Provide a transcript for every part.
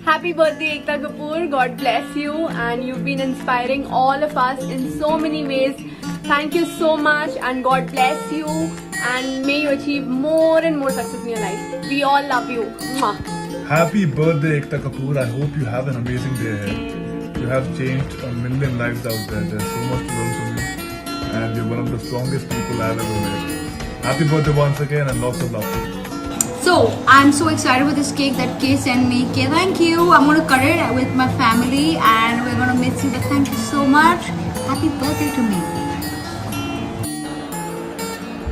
Happy birthday, Ekta Kapoor. God bless you, and you've been inspiring all of us in so many ways. Thank you so much, and God bless you, and may you achieve more and more success in your life. We all love you. Mwah. Happy birthday, Ekta Kapoor. I hope you have an amazing day ahead. You have changed a million lives out there. There's so much to learn from you. And you're one of the strongest people I've ever met. Happy birthday once again and lots of love to you. So, I'm so excited with this cake that Kay sent me. Kay, thank you. I'm going to cut it with my family and we're going to miss you. But thank you so much. Happy birthday to me.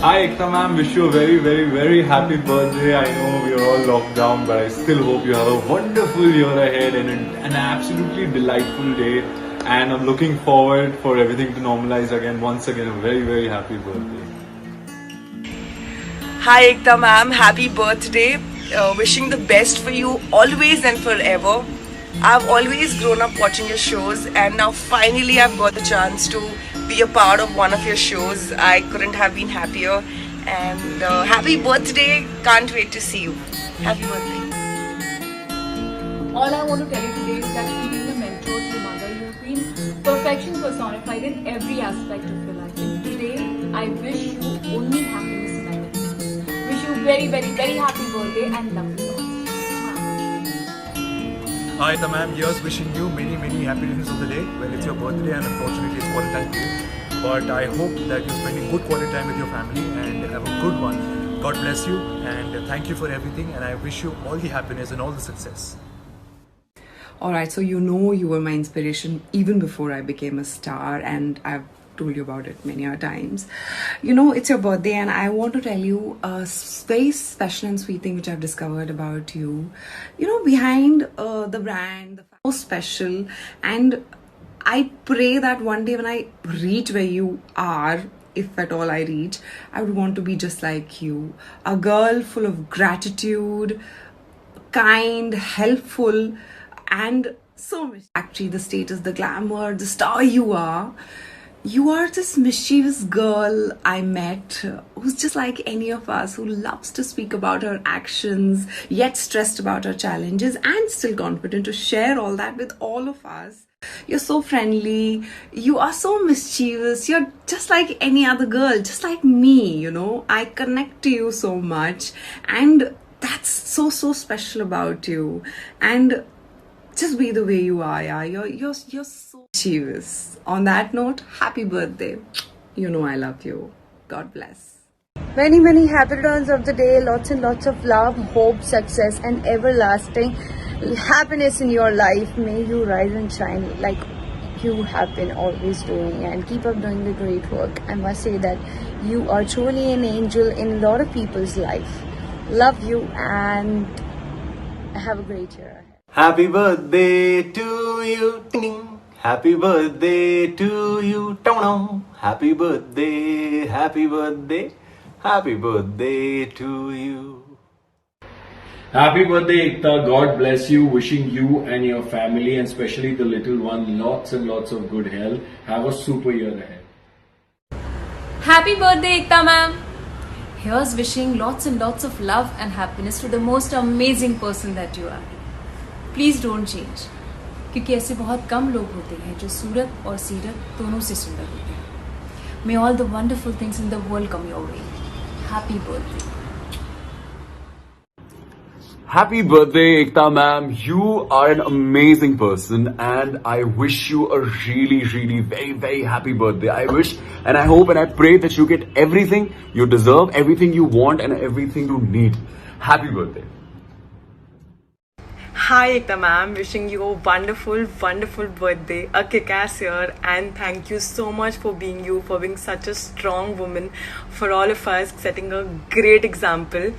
Hi Ekta ma'am, wish you a very happy birthday. I know we're all locked down, but I still hope you have a wonderful year ahead and an absolutely delightful day. And I'm looking forward for everything to normalize again. Once again, a very happy birthday. Hi Ekta ma'am, happy birthday. Wishing the best for you always and forever. I've always grown up watching your shows and now finally I've got the chance to be a part of one of your shows. I couldn't have been happier and happy birthday. Can't wait to see you. Happy birthday. All I want to tell you today is that you being a mentor to your mother, you've been perfection personified in every aspect of your life. And today, I wish you only happiness in everything. Wish you very happy birthday and love you lots. Hi Tamam, here's wishing you many happiness of the day. Well, it's your birthday and unfortunately it's quarantine period. But I hope that you're spending good quality time with your family and have a good one. God bless you and thank you for everything and I wish you all the happiness and all the success. Alright, so you know you were my inspiration even before I became a star, and I've told you about it many times. You know, it's your birthday and I want to tell you a very special and sweet thing which I've discovered about you. You know, behind the brand, so special, and I pray that one day when I reach where you are, if at all I reach, I would want to be just like you. A girl full of gratitude, kind, helpful, and so much. Actually, the status, the glamour, the star you are this mischievous girl I met who's just like any of us, who loves to speak about her actions, yet stressed about her challenges, and still confident to share all that with all of us. You're so friendly, you are so mischievous, you're just like any other girl, just like me, you know. I connect to you so much, and that's so special about you. And just be the way you are, yeah. You're so mischievous. On that note, happy birthday. You know I love you. God bless. Many happy returns of the day. Lots and lots of love, hope, success, and everlasting happiness in your life. May you rise and shine like you have been always doing, and keep up doing the great work. I must say that you are truly an angel in a lot of people's life. Love you and have a great year ahead. Happy birthday to you. Ding, ding. Happy birthday to you. Dong, happy birthday. Happy birthday to you. Happy birthday, Ekta. God bless you. Wishing you and your family, and especially the little one, lots and lots of good health. Have a super year ahead. Happy birthday, Ekta ma'am. Here's wishing lots and lots of love and happiness to the most amazing person that you are. Please don't change, क्योंकि ऐसे बहुत कम लोग होते हैं जो सूरत और सीरत दोनों से सुंदर होते हैं. May all the wonderful things in the world come your way. Happy birthday. Happy birthday, Ekta ma'am. You are an amazing person and I wish you a really very happy birthday. I wish and I hope and I pray that you get everything you deserve, everything you want and everything you need. Happy birthday. Hi Ekta ma'am, wishing you a wonderful birthday, a kick-ass year, and thank you so much for being you, for being such a strong woman for all of us, setting a great example.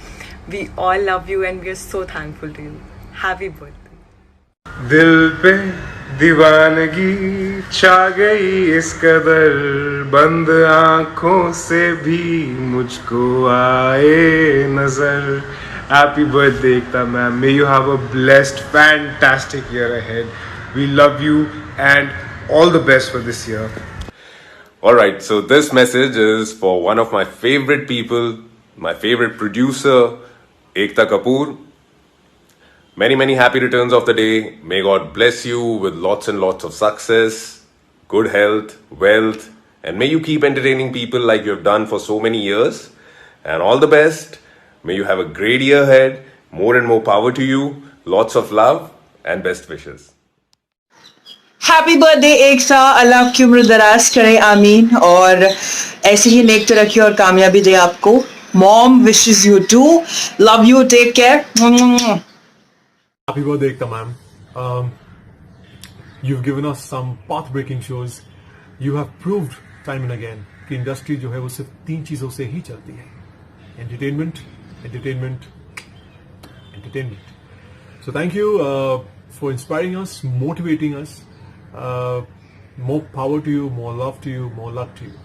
We all love you and we are so thankful to you. Happy birthday. दिल पे दीवानगी छा गई इस कदर, बंद आँखों से भी मुझको आए नजर. Happy birthday, Ekta ma'am. May you have a blessed, fantastic year ahead. We love you and all the best for this year. Alright, so this message is for one of my favorite people, my favorite producer, Ekta Kapoor. Many, many happy returns of the day. May God bless you with lots and lots of success, good health, wealth, and may you keep entertaining people like you have done for so many years. And all the best. May you have a great year ahead. More and more power to you. Lots of love and best wishes. Happy birthday Ekta, अल्लाह आपकी उम्र दराज करे, आमीन, और ऐसे ही नेक तरक्की और कामयाबी दे आपको. Mom wishes you too, love you, take care. Happy birthday, Ekta ma'am. You've given us some path-breaking shows. You have proved time and again कि इंडस्ट्री जो है वो सिर्फ 3 चीजों से ही चलती है: entertainment, entertainment, entertainment. So thank you for inspiring us, motivating us. More power to you, more love to you, more luck to you.